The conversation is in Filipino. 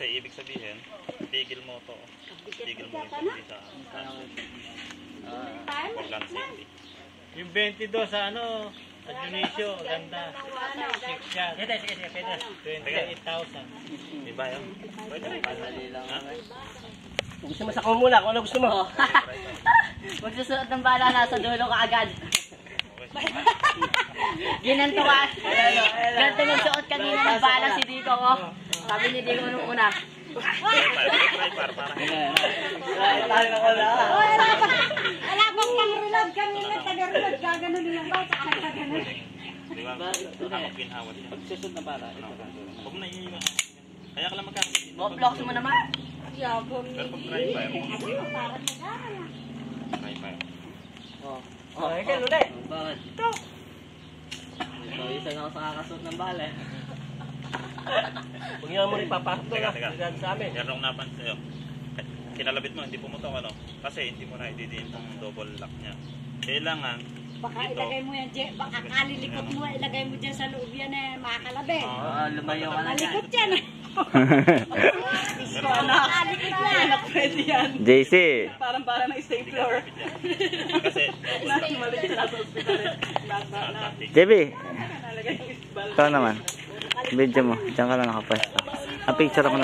Kasi ibig sabihin, tigil mo to. Tigil mo yung sa organ safety. Yung 22 sa ano, sa Dionisio, ganda. 6 yan. Sige, pwede. 28,000. Diba yun? Pwede rin. Gusto mo sa mula kung ano gusto mo. Magsusuot ng bala, nasa dulo ka agad. Ginanto ka. Ganito nagsuot kanina ng bala si Diko ko. Sabi ni Diko nung una. Wala bang pang-reload kami na taga-reload. Gagano nilang ba? Saka nagkagano. Diba? Nakapag ginhawat yan. Pagsusod na para. Huwag mo na iiwan. Kaya ka lang magkakasin. Blocks mo naman. Yabong Pero pag dry fire. parang nag-aaral. Dry fire. Okay, ulit. Bakit? Ito. Ito, isa na ako sa kakasuot ng bala. Huwag niyo mo rin papasok doon. Teka. Sa amin. Meron akong napansin sa'yo. Kinalabit mo, hindi pumutok ano. Kasi hindi mo na ididiin tong double lock niya. Kailangan, Baka ilagay mo yan, baka kalilikot mo, ilagay mo dyan sa loob yan eh, makakalabi. Lumayo ka na dyan. Malikot yan. Makalikot yan. Pwede yan. JC. Parang na stay floor. kasi, Malik sa hospital. JB. Ikaw naman. Video mo. Diyan ka lang nakapwesto. Ang picture ako naman.